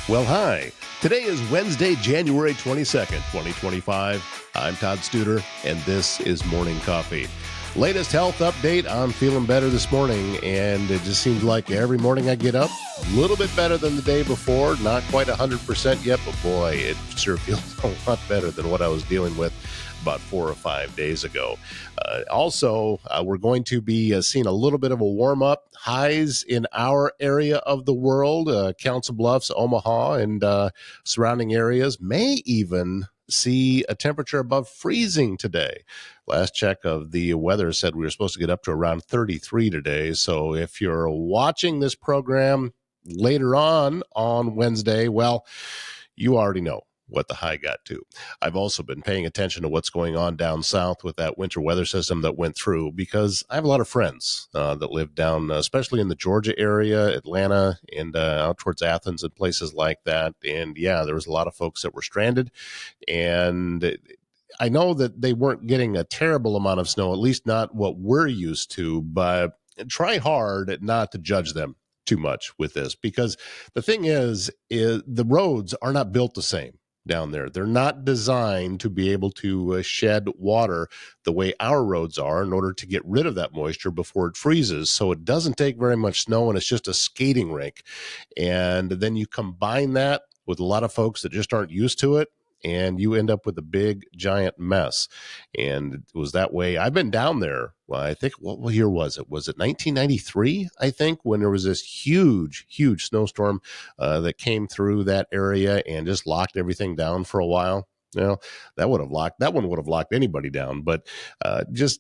Well, hi. Today is Wednesday, January 22nd, 2025. I'm Todd Studer, and this is Morning Coffee. Latest health update. I'm feeling better this morning, and it just seems like every morning I get up a little bit better than the day before. Not quite 100% yet, but boy, it sure feels a lot better than what I was dealing with about 4 or 5 days ago. Also, we're going to be seeing a little bit of a warm-up. Highs in our area of the world, Council Bluffs, Omaha, and surrounding areas may even see a temperature above freezing today. Last check of the weather said we were supposed to get up to around 33 today. So if you're watching this program later on Wednesday, well, you already know what the high got to. I've also been paying attention to what's going on down south with that winter weather system that went through, because I have a lot of friends that live down, especially in the Georgia area, Atlanta, and out towards Athens and places like that. And yeah, there was a lot of folks that were stranded, and I know that they weren't getting a terrible amount of snow, at least not what we're used to, but try hard not to judge them too much with this, because the thing is the roads are not built the same down there. They're not designed to be able to shed water the way our roads are in order to get rid of that moisture before it freezes. So it doesn't take very much snow, and it's just a skating rink. And then you combine that with a lot of folks that just aren't used to it, and you end up with a big, giant mess. And it was that way. I've been down there. Well, I think, what year was it? Was it 1993, I think, when there was this huge, huge snowstorm that came through that area and just locked everything down for a while? That one would have locked anybody down. But just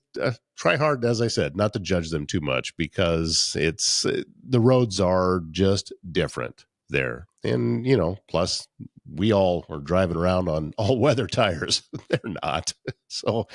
try hard, as I said, not to judge them too much, because the roads are just different there. And, plus we all are driving around on all weather tires. They're not. So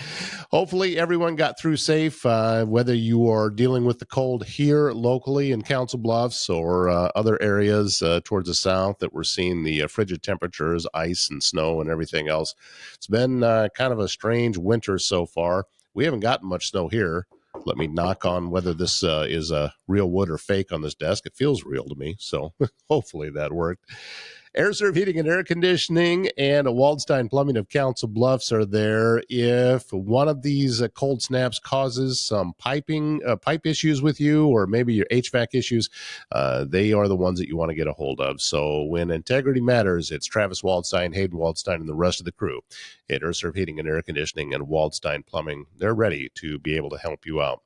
hopefully everyone got through safe, whether you are dealing with the cold here locally in Council Bluffs or other areas towards the south that we're seeing the frigid temperatures, ice and snow and everything else. It's been kind of a strange winter so far. We haven't gotten much snow here. Let me knock on whether this is real wood or fake on this desk. It feels real to me, so hopefully that worked. AirServe Heating and Air Conditioning and Waldstein Plumbing of Council Bluffs are there. If one of these cold snaps causes some pipe issues with you, or maybe your HVAC issues, they are the ones that you want to get a hold of. So when integrity matters, it's Travis Waldstein, Hayden Waldstein, and the rest of the crew at AirServe Heating and Air Conditioning and Waldstein Plumbing. They're ready to be able to help you out.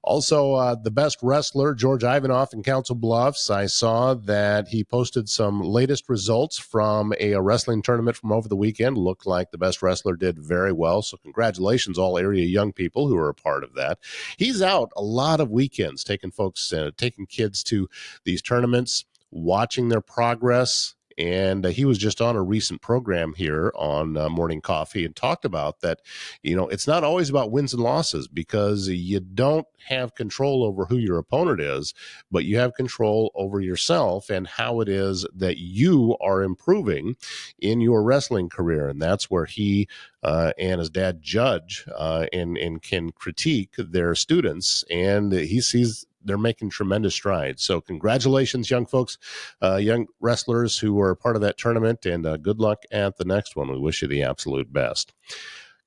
Also, the best wrestler, George Ivanoff in Council Bluffs, I saw that he posted some latest results from a wrestling tournament from over the weekend. Looked like the best wrestler did very well. So congratulations, all area young people who are a part of that. He's out a lot of weekends taking kids to these tournaments, watching their progress. And he was just on a recent program here on Morning Coffee and talked about that, it's not always about wins and losses, because you don't have control over who your opponent is, but you have control over yourself and how it is that you are improving in your wrestling career. And that's where he and his dad judge and can critique their students, and he sees they're making tremendous strides. So congratulations, young folks, young wrestlers who are part of that tournament, and good luck at the next one. We wish you the absolute best.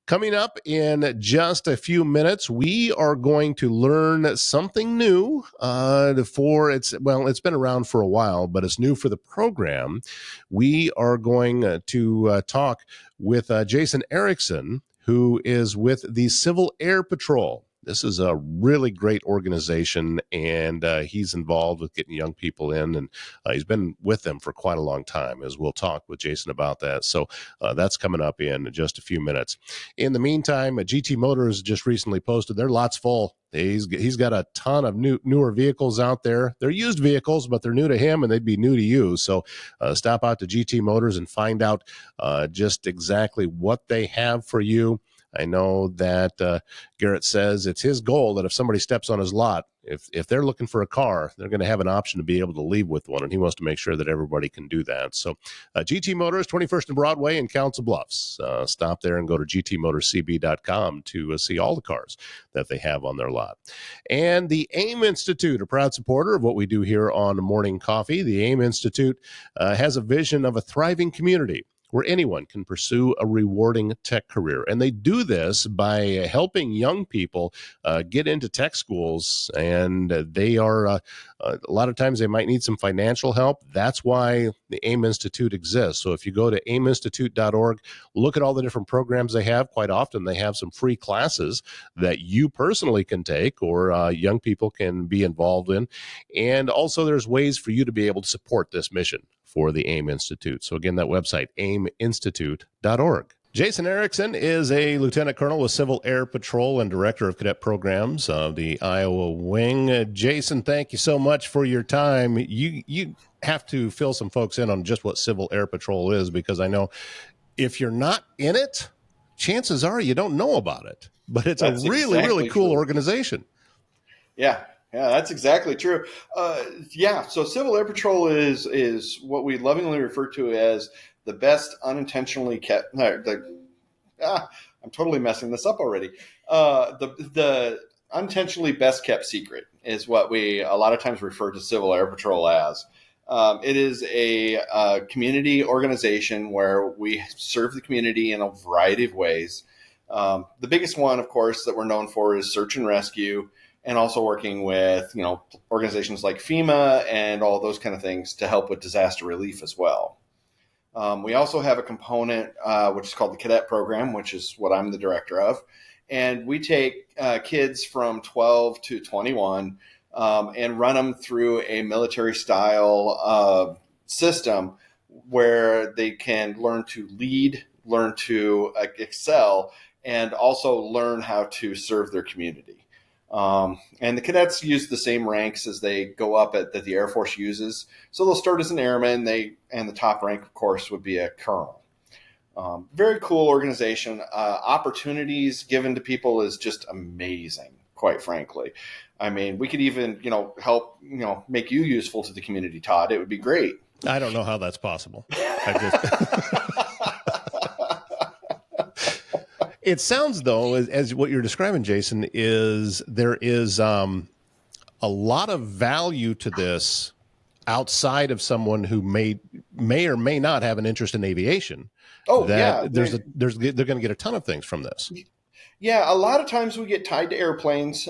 Coming up in just a few minutes, we are going to learn something new it's been around for a while, but it's new for the program. We are going to talk with Jason Erickson, who is with the Civil Air Patrol. This is a really great organization, and he's involved with getting young people in, and he's been with them for quite a long time, as we'll talk with Jason about that. So that's coming up in just a few minutes. In the meantime, GT Motors just recently posted their lots full. He's got a ton of newer vehicles out there. They're used vehicles, but they're new to him, and they'd be new to you. So stop out to GT Motors and find out just exactly what they have for you. I know that Garrett says it's his goal that if somebody steps on his lot, if they're looking for a car, they're going to have an option to be able to leave with one, and he wants to make sure that everybody can do that. So GT Motors, 21st and Broadway in Council Bluffs. Stop there and go to gtmotorscb.com to see all the cars that they have on their lot. And the AIM Institute, a proud supporter of what we do here on Morning Coffee. The AIM Institute has a vision of a thriving community where anyone can pursue a rewarding tech career. And they do this by helping young people get into tech schools. And they are, a lot of times they might need some financial help. That's why the AIM Institute exists. So if you go to aiminstitute.org, look at all the different programs they have. Quite often they have some free classes that you personally can take or young people can be involved in. And also there's ways for you to be able to support this mission for the AIM Institute. So again, that website, aiminstitute.org. Jason Erickson is a lieutenant colonel with Civil Air Patrol and director of cadet programs of the Iowa Wing. Jason, thank you so much for your time. You have to fill some folks in on just what Civil Air Patrol is, because I know if you're not in it, chances are you don't know about it. But it's a really cool organization. Yeah, that's exactly true. So Civil Air Patrol is what we lovingly refer to as the best unintentionally kept. I'm totally messing this up already. The unintentionally best kept secret is what we a lot of times refer to Civil Air Patrol as. It is a community organization where we serve the community in a variety of ways. The biggest one, of course, that we're known for is search and rescue, and also working with, organizations like FEMA and all those kind of things to help with disaster relief as well. We also have a component which is called the cadet program, which is what I'm the director of. And we take kids from 12 to 21 and run them through a military style system where they can learn to lead, learn to excel, and also learn how to serve their community. And the cadets use the same ranks as they go up that the Air Force uses. So they'll start as an airman, and the top rank, of course, would be a colonel. Very cool organization. Opportunities given to people is just amazing, quite frankly. I mean, we could even, help, make you useful to the community, Todd. It would be great. I don't know how that's possible. It sounds, though, as what you're describing, Jason, is there is a lot of value to this outside of someone who may or may not have an interest in aviation. Oh, they're going to get a ton of things from this. Yeah, a lot of times we get tied to airplanes,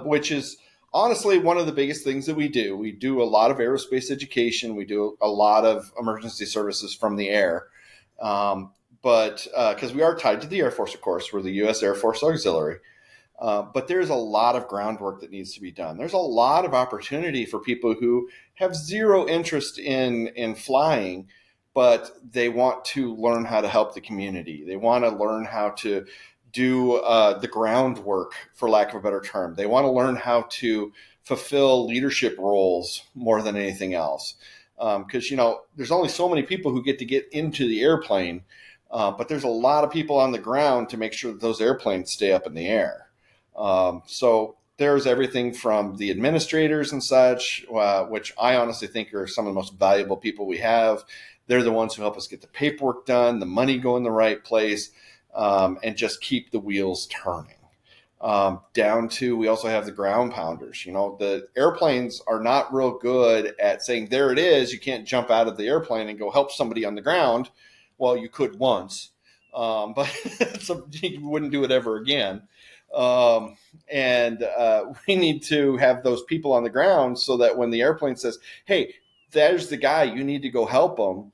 which is honestly one of the biggest things that we do. We do a lot of aerospace education. We do a lot of emergency services from the air. But because we are tied to the Air Force, of course, we're the U.S. Air Force Auxiliary. But there's a lot of groundwork that needs to be done. There's a lot of opportunity for people who have zero interest in flying, but they want to learn how to help the community. They want to learn how to do the groundwork, for lack of a better term. They want to learn how to fulfill leadership roles more than anything else. Because, there's only so many people who get into the airplane. But there's a lot of people on the ground to make sure that those airplanes stay up in the air. So there's everything from the administrators and such, which I honestly think are some of the most valuable people we have. They're the ones who help us get the paperwork done, the money go in the right place, and just keep the wheels turning. Down to, we also have the ground pounders. The airplanes are not real good at saying, there it is. You can't jump out of the airplane and go help somebody on the ground. Well, you could once, but you wouldn't do it ever again. And we need to have those people on the ground so that when the airplane says, hey, there's the guy, you need to go help him,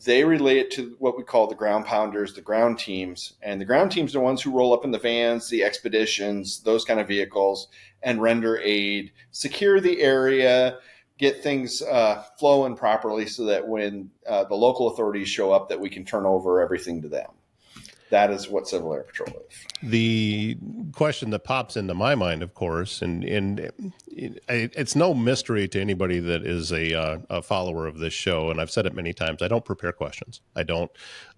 they relay it to what we call the ground pounders, the ground teams. And the ground teams are the ones who roll up in the vans, the expeditions, those kind of vehicles, and render aid, secure the area, get things flowing properly so that when the local authorities show up, that we can turn over everything to them. That is what Civil Air Patrol is. The question that pops into my mind, of course, and it's no mystery to anybody that is a follower of this show, and I've said it many times, I don't prepare questions. I don't.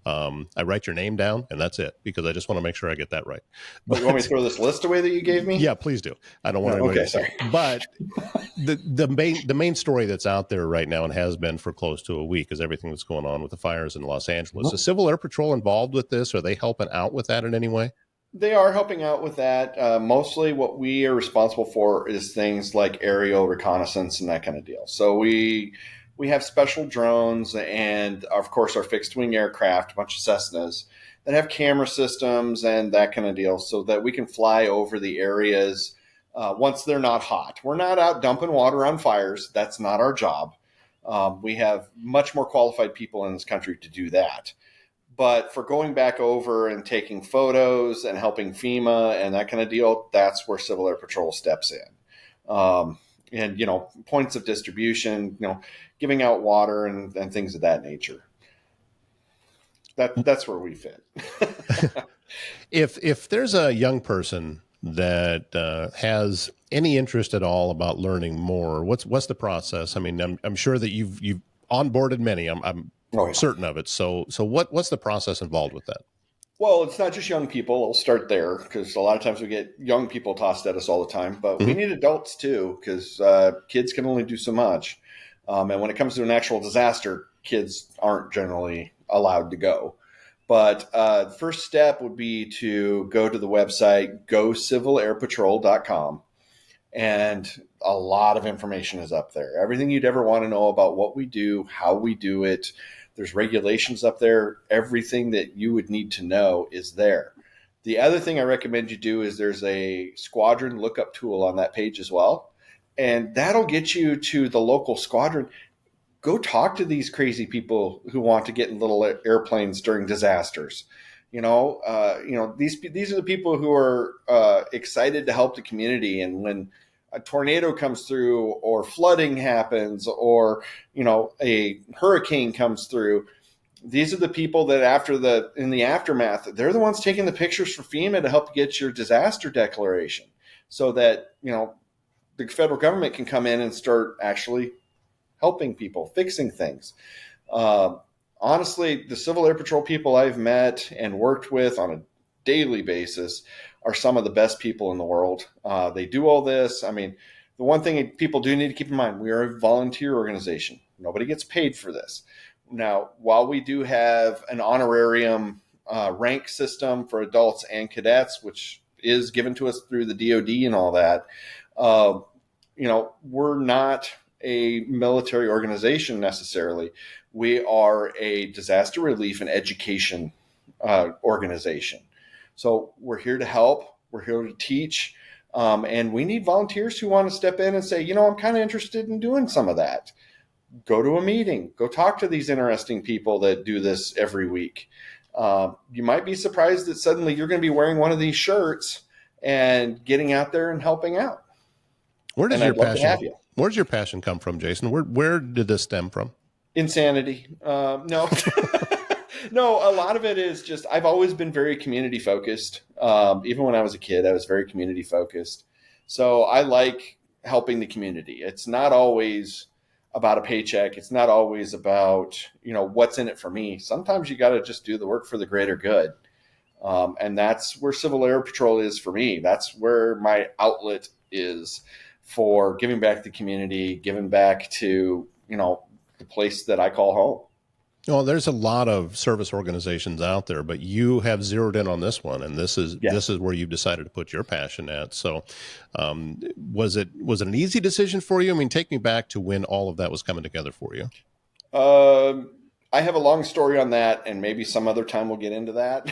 I write your name down, and that's it, because I just want to make sure I get that right. But you want me to throw this list away that you gave me? Yeah, please do. I don't want anybody to say. But the main story that's out there right now, and has been for close to a week, is everything that's going on with the fires in Los Angeles. Is Civil Air Patrol involved with this? Are they helping out with that in any way? They are helping out with that. Mostly what we are responsible for is things like aerial reconnaissance and that kind of deal. So we have special drones and, of course, our fixed-wing aircraft, a bunch of Cessnas, that have camera systems and that kind of deal so that we can fly over the areas once they're not hot. We're not out dumping water on fires. That's not our job. We have much more qualified people in this country to do that. But for going back over and taking photos and helping FEMA and that kind of deal, that's where Civil Air Patrol steps in. And, points of distribution, giving out water and things of that nature. That's where we fit. If there's a young person that has any interest at all about learning more, what's the process? I mean, I'm sure that you've onboarded many. I'm certain of it. So what's the process involved with that? Well, it's not just young people. I'll start there because a lot of times we get young people tossed at us all the time, but we need adults too because kids can only do so much. And when it comes to an actual disaster, kids aren't generally allowed to go. But the first step would be to go to the website, gocivilairpatrol.com. And a lot of information is up there. Everything you'd ever want to know about what we do, how we do it. There's regulations up there. Everything that you would need to know is there. The other thing I recommend you do is there's a squadron lookup tool on that page as well. And that'll get you to the local squadron. Go talk to these crazy people who want to get in little airplanes during disasters. These are the people who are excited to help the community. And when a tornado comes through or flooding happens or, a hurricane comes through, these are the people that in the aftermath, they're the ones taking the pictures for FEMA to help get your disaster declaration so that, the federal government can come in and start actually helping people, fixing things. Honestly, the Civil Air Patrol people I've met and worked with on a daily basis are some of the best people in the world. They do all this. I mean, the one thing people do need to keep in mind, we are a volunteer organization. Nobody gets paid for this. Now, while we do have an honorarium rank system for adults and cadets, which is given to us through the DOD and all that, we're not a military organization necessarily. We are a disaster relief and education organization. So we're here to help. We're here to teach. And we need volunteers who want to step in and say, I'm kind of interested in doing some of that. Go to a meeting. Go talk to these interesting people that do this every week. You might be surprised that suddenly you're going to be wearing one of these shirts and getting out there and helping out. Where does your passion come from, Jason? Where did this stem from? Insanity. No. No, a lot of it is just I've always been very community focused. Even when I was a kid, I was very community focused. So I like helping the community. It's not always about a paycheck. It's not always about, what's in it for me. Sometimes you got to just do the work for the greater good. And that's where Civil Air Patrol is for me. That's where my outlet is for giving back to the community, giving back to, the place that I call home. Well, there's a lot of service organizations out there, but you have zeroed in on this one, and this is where you've decided to put your passion at. So, was it an easy decision for you? I mean, take me back to when all of that was coming together for you. I have a long story on that, and maybe some other time we'll get into that.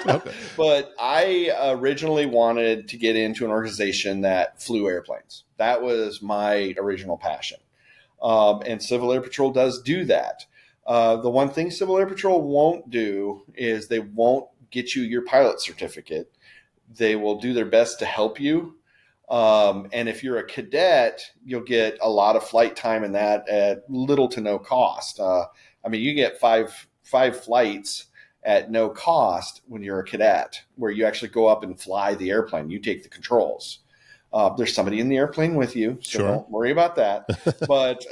Okay. But I originally wanted to get into an organization that flew airplanes. That was my original passion, and Civil Air Patrol does do that. The one thing Civil Air Patrol won't do is they won't get you your pilot certificate. They will do their best to help you. And if you're a cadet, you'll get a lot of flight time in that at little to no cost. You get five flights at no cost when you're a cadet, where you actually go up and fly the airplane. You take the controls. There's somebody in the airplane with you, so Sure. don't worry about that. But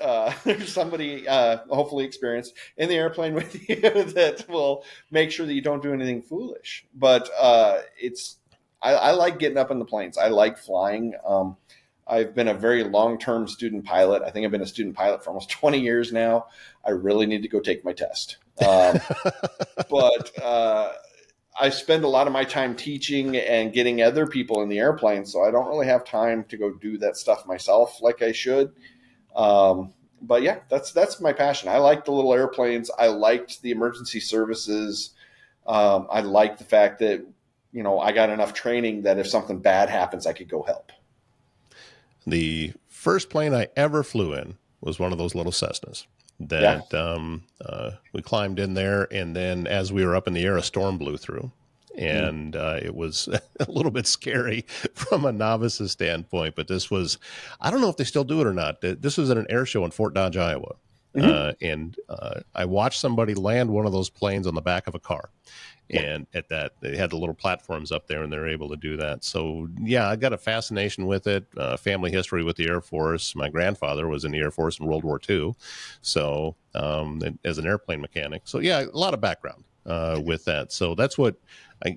there's somebody, hopefully experienced, in the airplane with you that will make sure that you don't do anything foolish. But I like getting up in the planes. I like flying. I've been a very long-term student pilot. I think I've been a student pilot for almost 20 years now. I really need to go take my test. But I spend a lot of my time teaching and getting other people in the airplane, so I don't really have time to go do that stuff myself like I should. But yeah, that's my passion. I like the little airplanes. I liked the emergency services. I like the fact that, I got enough training that if something bad happens, I could go help. The first plane I ever flew in was one of those little Cessnas that we climbed in there, and then as we were up in the air, a storm blew through. And it was a little bit scary from a novice's standpoint, but this was, I don't know if they still do it or not. This was at an air show in Fort Dodge, Iowa. And I watched somebody land one of those planes on the back of a car. And at that, they had the little platforms up there, and they're able to do that. So, yeah, I got a fascination with it, family history with the Air Force. My grandfather was in the Air Force in World War II, so as an airplane mechanic. So, yeah, a lot of background with that. So that's what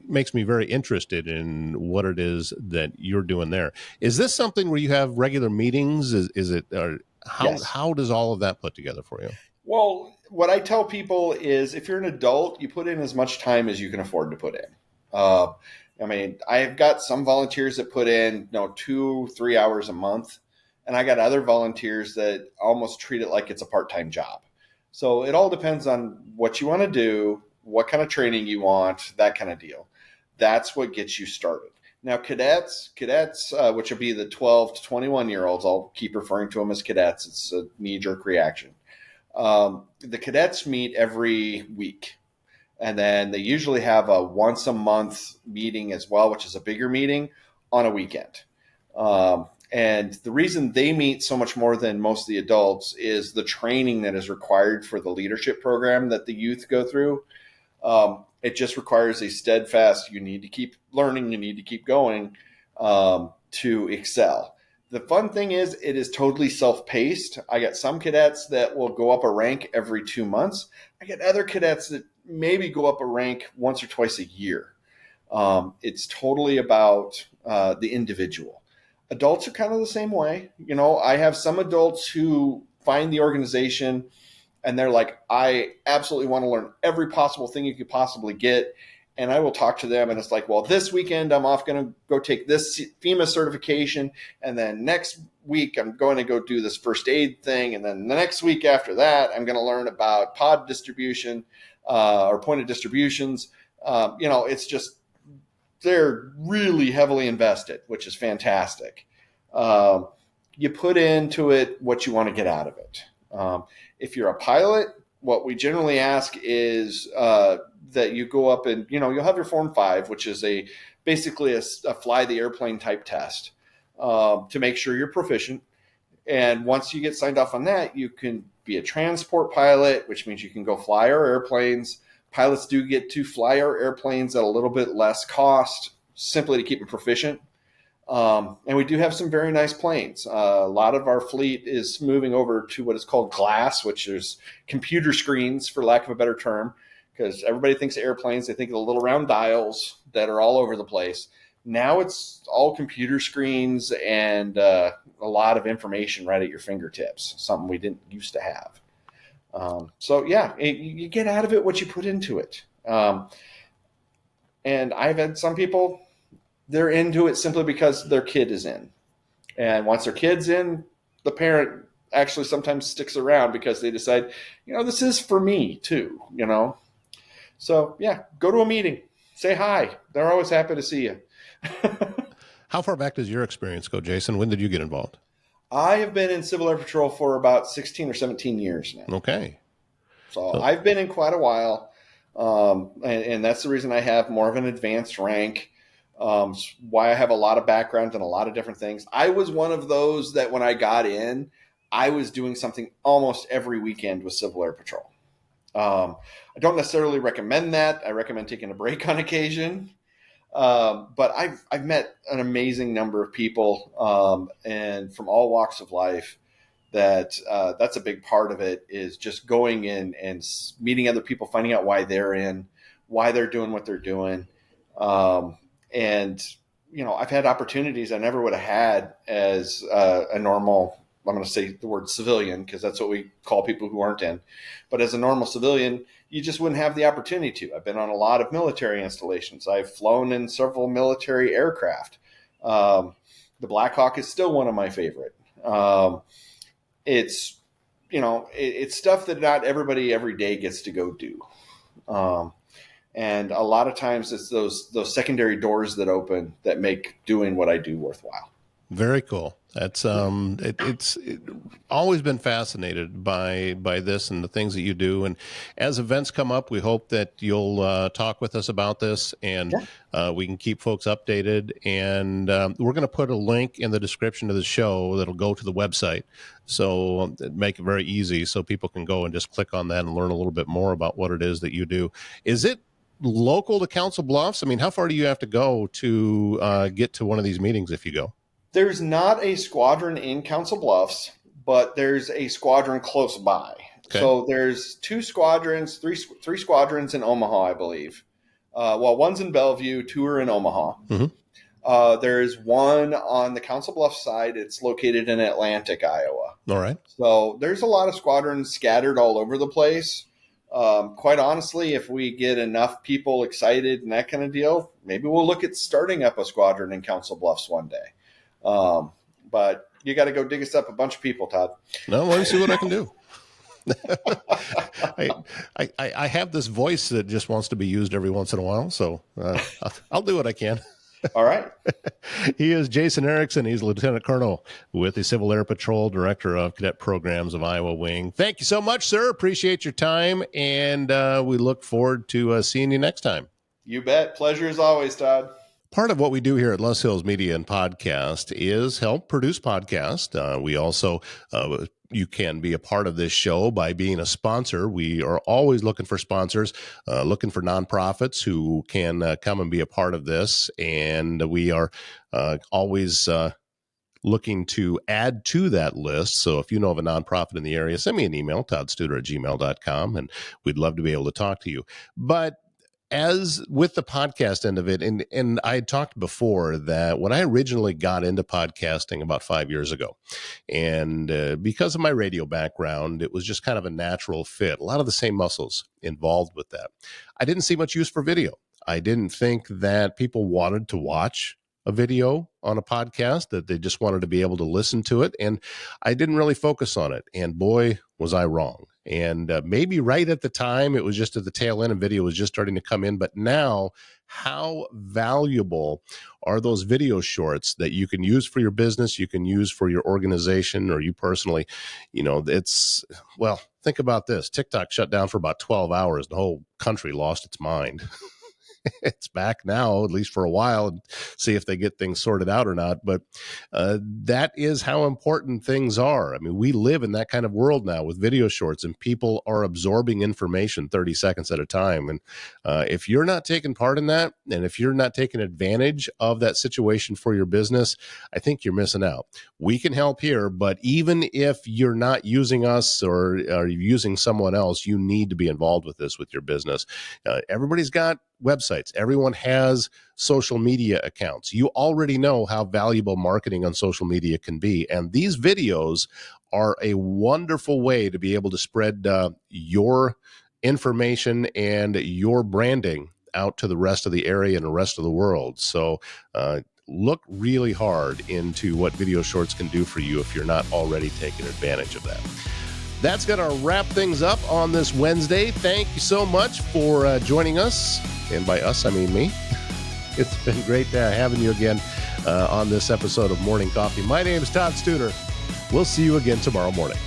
makes me very interested in what it is that you're doing there. Is this something where you have regular meetings? Is it, or how does all of that put together for you? Well, what I tell people is if you're an adult, you put in as much time as you can afford to put in. I've got some volunteers that put in 2-3 hours a month, and I got other volunteers that almost treat it like it's a part-time job. So it all depends on what you want to do, what kind of training you want, that kind of deal. That's what gets you started. Now, cadets, which will be the 12 to 21-year-olds, I'll keep referring to them as cadets. It's a knee-jerk reaction. The cadets meet every week, and then they usually have a once a month meeting as well, which is a bigger meeting on a weekend. And the reason they meet so much more than most of the adults is the training that is required for the leadership program that the youth go through. It just requires a steadfast, you need to keep learning, you need to keep going to excel. The fun thing is it is totally self-paced. I got some cadets that will go up a rank every 2 months. I get other cadets that maybe go up a rank once or twice a year. It's totally about the individual. Adults are kind of the same way. I have some adults who find the organization and they're like, I absolutely want to learn every possible thing you could possibly get. And I will talk to them, and it's like, well, this weekend I'm off going to go take this FEMA certification, and then next week I'm going to go do this first aid thing, and then the next week after that I'm going to learn about pod distribution or point of distributions. It's just they're really heavily invested, which is fantastic. You put into it what you want to get out of it. If you're a pilot, what we generally ask is that you go up and, you'll have your Form 5, which is basically a fly the airplane type test to make sure you're proficient. And once you get signed off on that, you can be a transport pilot, which means you can go fly our airplanes. Pilots do get to fly our airplanes at a little bit less cost, simply to keep them proficient. And we do have some very nice planes. A lot of our fleet is moving over to what is called glass, which is computer screens, for lack of a better term, because everybody thinks of airplanes. They think of the little round dials that are all over the place. Now it's all computer screens and a lot of information right at your fingertips, something we didn't used to have. You get out of it what you put into it. And I've had some people, they're into it simply because their kid is in. And once their kid's in, the parent actually sometimes sticks around because they decide, this is for me too, So, go to a meeting. Say hi. They're always happy to see you. How far back does your experience go, Jason? When did you get involved? I have been in Civil Air Patrol for about 16 or 17 years now. Okay. So I've been in quite a while. And that's the reason I have more of an advanced rank. Why I have a lot of background and a lot of different things. I was one of those that when I got in, I was doing something almost every weekend with Civil Air Patrol. I don't necessarily recommend that. I recommend taking a break on occasion. But I've met an amazing number of people, and from all walks of life. That's a big part of it, is just going in and meeting other people, finding out why they're doing what they're doing. And, I've had opportunities I never would have had as a normal, I'm going to say the word civilian, because that's what we call people who aren't in. But as a normal civilian, you just wouldn't have the opportunity to. I've been on a lot of military installations. I've flown in several military aircraft. The Black Hawk is still one of my favorite. It's stuff that not everybody every day gets to go do. And a lot of times it's those secondary doors that open that make doing what I do worthwhile. Very cool. That's it's always been fascinated by this and the things that you do. And as events come up, we hope that you'll talk with us about this, and we can keep folks updated. And we're going to put a link in the description of the show that'll go to the website, so make it very easy so people can go and just click on that and learn a little bit more about what it is that you do. Is it local to Council Bluffs? I mean, how far do you have to go to get to one of these meetings if you go? There's not a squadron in Council Bluffs, but there's a squadron close by. Okay. So there's three squadrons in Omaha, I believe. One's in Bellevue, two are in Omaha. Mm-hmm. There's one on the Council Bluffs side. It's located in Atlantic, Iowa. All right. So there's a lot of squadrons scattered all over the place. Quite honestly, if we get enough people excited and that kind of deal, maybe we'll look at starting up a squadron in Council Bluffs one day. But you got to go dig us up a bunch of people, Todd. No, let me see what I can do. I have this voice that just wants to be used every once in a while, so I'll do what I can. All right. He is Jason Erickson. He's Lieutenant Colonel with the Civil Air Patrol, Director of Cadet Programs of Iowa Wing. Thank you so much, sir. Appreciate your time, and we look forward to seeing you next time. You bet. Pleasure as always, Todd. Part of what we do here at Les Hills Media and Podcast is help produce podcasts. We also, you can be a part of this show by being a sponsor. We are always looking for sponsors, looking for nonprofits who can come and be a part of this. And we are always looking to add to that list. So if you know of a nonprofit in the area, send me an email, toddstuder@gmail.com, and we'd love to be able to talk to you. But as with the podcast end of it, and I had talked before that when I originally got into podcasting about 5 years ago, and because of my radio background, it was just kind of a natural fit. A lot of the same muscles involved with that. I didn't see much use for video. I didn't think that people wanted to watch a video on a podcast, that they just wanted to be able to listen to it. And I didn't really focus on it. And boy, was I wrong. And maybe right at the time, it was just at the tail end and video was just starting to come in. But now, how valuable are those video shorts that you can use for your business, you can use for your organization, or you personally? Think about this. TikTok shut down for about 12 hours. The whole country lost its mind. It's back now, at least for a while, and see if they get things sorted out or not. But that is how important things are. I mean, we live in that kind of world now with video shorts, and people are absorbing information 30 seconds at a time. And if you're not taking part in that, and if you're not taking advantage of that situation for your business, I think you're missing out. We can help here, but even if you're not using us or you're using someone else, you need to be involved with this with your business. Everybody's got websites. Everyone has social media accounts. You already know how valuable marketing on social media can be. And these videos are a wonderful way to be able to spread your information and your branding out to the rest of the area and the rest of the world. So look really hard into what video shorts can do for you if you're not already taking advantage of that. That's going to wrap things up on this Wednesday. Thank you so much for joining us. And by us, I mean me. It's been great having you again on this episode of Morning Coffee. My name is Todd Studer. We'll see you again tomorrow morning.